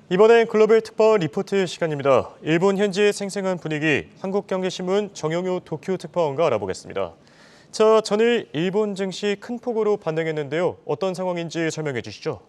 이번엔 글로벌 특파 리포트 시간입니다. 일본 현지의 생생한 분위기, 한국경제신문 정영효 도쿄 특파원과 알아보겠습니다. 자, 전일 일본 증시 큰 폭으로 반등했는데요. 어떤 상황인지 설명해 주시죠.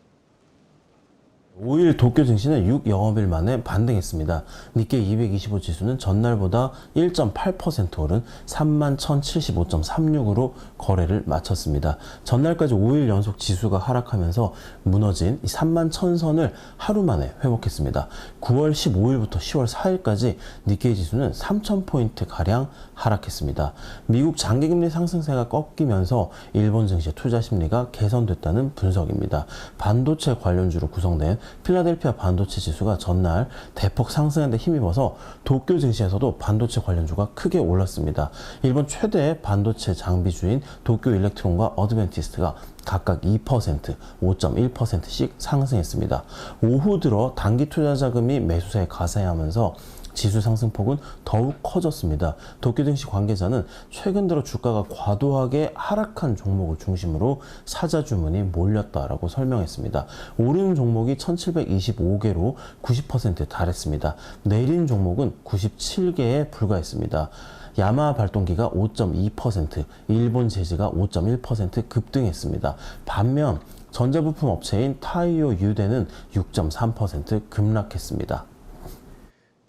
5일 도쿄 증시는 6영업일 만에 반등했습니다. 니케이 225 지수는 전날보다 1.8% 오른 31,075.36으로 거래를 마쳤습니다. 전날까지 5일 연속 지수가 하락하면서 무너진 31,000선을 하루 만에 회복했습니다. 9월 15일부터 10월 4일까지 니케이 지수는 3,000포인트가량 하락했습니다. 미국 장기금리 상승세가 꺾이면서 일본 증시의 투자 심리가 개선됐다는 분석입니다. 반도체 관련주로 구성된 필라델피아 반도체 지수가 전날 대폭 상승한 데 힘입어서 도쿄 증시에서도 반도체 관련주가 크게 올랐습니다. 일본 최대 반도체 장비주인 도쿄 일렉트론과 어드벤티스트가 각각 2%, 5.1%씩 상승했습니다. 오후 들어 단기 투자 자금이 매수세에 가세하면서 지수 상승폭은 더욱 커졌습니다. 도쿄 증시 관계자는 최근 들어 주가가 과도하게 하락한 종목을 중심으로 사자 주문이 몰렸다라고 설명했습니다. 오른 종목이 1725개로 90%에 달했습니다. 내린 종목은 97개에 불과했습니다. 야마하 발동기가 5.2%, 일본 제지가 5.1% 급등했습니다. 반면 전자부품 업체인 타이오 유대는 6.3% 급락했습니다.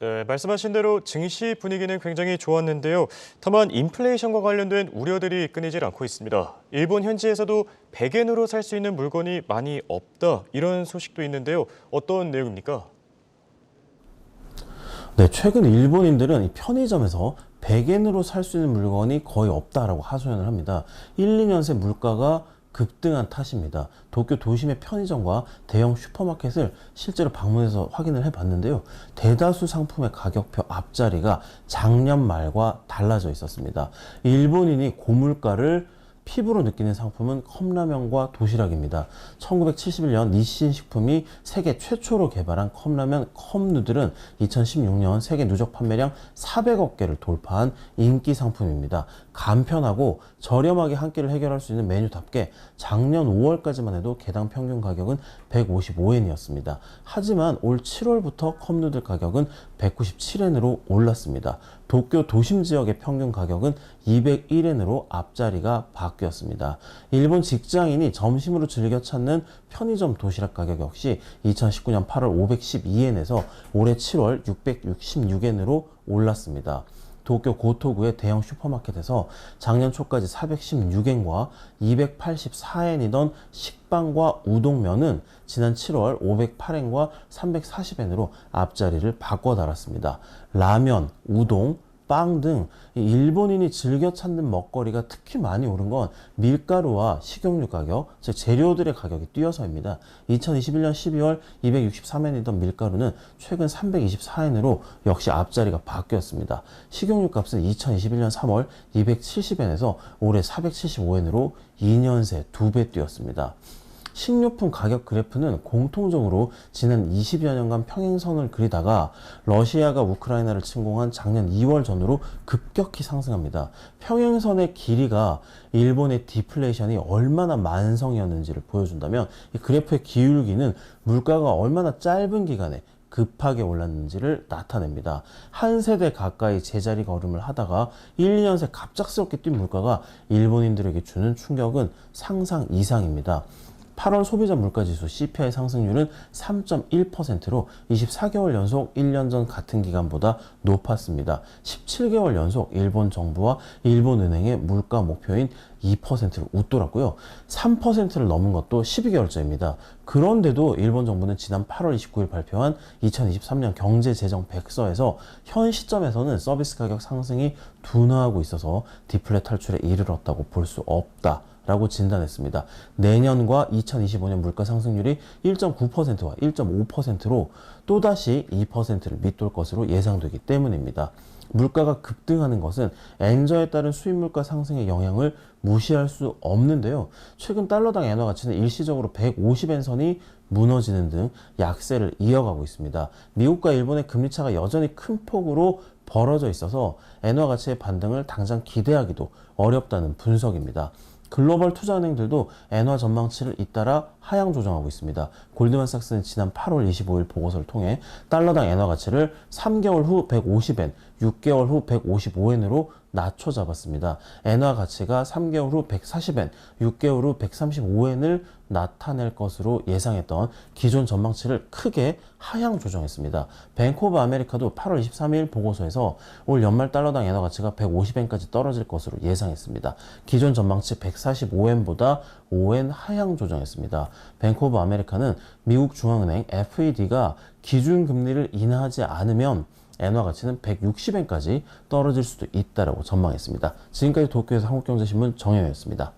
네, 말씀하신 대로 증시 분위기는 굉장히 좋았는데요. 다만 인플레이션과 관련된 우려들이 끊이질 않고 있습니다. 일본 현지에서도 100엔으로 살 수 있는 물건이 많이 없다, 이런 소식도 있는데요. 어떤 내용입니까? 네, 최근 일본인들은 편의점에서 100엔으로 살 수 있는 물건이 거의 없다라고 하소연을 합니다. 1, 2년 새 물가가 급등한 탓입니다. 도쿄 도심의 편의점과 대형 슈퍼마켓을 실제로 방문해서 확인을 해봤는데요. 대다수 상품의 가격표 앞자리가 작년 말과 달라져 있었습니다. 일본인이 고물가를 피부로 느끼는 상품은 컵라면과 도시락입니다. 1971년 니신 식품이 세계 최초로 개발한 컵라면 컵누들은 2016년 세계 누적 판매량 400억 개를 돌파한 인기 상품입니다. 간편하고 저렴하게 한 끼를 해결할 수 있는 메뉴답게 작년 5월까지만 해도 개당 평균 가격은 155엔이었습니다. 하지만 올 7월부터 컵누들 가격은 197엔으로 올랐습니다. 도쿄 도심 지역의 평균 가격은 201엔으로 앞자리가 바뀌었습니다. 일본 직장인이 점심으로 즐겨 찾는 편의점 도시락 가격 역시 2019년 8월 512엔에서 올해 7월 666엔으로 올랐습니다. 도쿄 고토구의 대형 슈퍼마켓에서 작년 초까지 416엔과 284엔이던 식빵과 우동면은 지난 7월 508엔과 340엔으로 앞자리를 바꿔 달았습니다. 라면, 우동, 빵 등 일본인이 즐겨 찾는 먹거리가 특히 많이 오른 건 밀가루와 식용유 가격, 즉 재료들의 가격이 뛰어서입니다. 2021년 12월 263엔이던 밀가루는 최근 324엔으로 역시 앞자리가 바뀌었습니다. 식용유 값은 2021년 3월 270엔에서 올해 475엔으로 2년 새 2배 뛰었습니다. 식료품 가격 그래프는 공통적으로 지난 20여 년간 평행선을 그리다가 러시아가 우크라이나를 침공한 작년 2월 전후로 급격히 상승합니다. 평행선의 길이가 일본의 디플레이션이 얼마나 만성이었는지를 보여준다면 이 그래프의 기울기는 물가가 얼마나 짧은 기간에 급하게 올랐는지를 나타냅니다. 한 세대 가까이 제자리 걸음을 하다가 1, 2년 새 갑작스럽게 뛴 물가가 일본인들에게 주는 충격은 상상 이상입니다. 8월 소비자 물가지수 CPI 상승률은 3.1%로 24개월 연속 1년 전 같은 기간보다 높았습니다. 17개월 연속 일본 정부와 일본은행의 물가 목표인 2%를 웃돌았고요. 3%를 넘은 것도 12개월째입니다. 그런데도 일본 정부는 지난 8월 29일 발표한 2023년 경제재정 백서에서 현 시점에서는 서비스 가격 상승이 둔화하고 있어서 디플레 탈출에 이르렀다고 볼 수 없다 라고 진단했습니다. 내년과 2025년 물가 상승률이 1.9%와 1.5%로 또다시 2%를 밑돌 것으로 예상되기 때문입니다. 물가가 급등하는 것은 엔저에 따른 수입 물가 상승의 영향을 무시할 수 없는데요. 최근 달러당 엔화 가치는 일시적으로 150엔 선이 무너지는 등 약세를 이어가고 있습니다. 미국과 일본의 금리 차가 여전히 큰 폭으로 벌어져 있어서 엔화 가치의 반등을 당장 기대하기도 어렵다는 분석입니다. 글로벌 투자은행들도 엔화 전망치를 잇따라 하향 조정하고 있습니다. 골드만삭스는 지난 8월 25일 보고서를 통해 달러당 엔화 가치를 3개월 후 150엔, 6개월 후 155엔으로 낮춰 잡았습니다. 엔화 가치가 3개월 후 140엔, 6개월 후 135엔을 나타낼 것으로 예상했던 기존 전망치를 크게 하향 조정했습니다. 뱅크 오브 아메리카도 8월 23일 보고서에서 올 연말 달러당 엔화 가치가 150엔까지 떨어질 것으로 예상했습니다. 기존 전망치 145엔보다 5엔 하향 조정했습니다. 뱅크 오브 아메리카는 미국 중앙은행 FED가 기준금리를 인하하지 않으면 엔화 가치는 160엔까지 떨어질 수도 있다고 전망했습니다. 지금까지 도쿄에서 한국경제신문 정혜였습니다.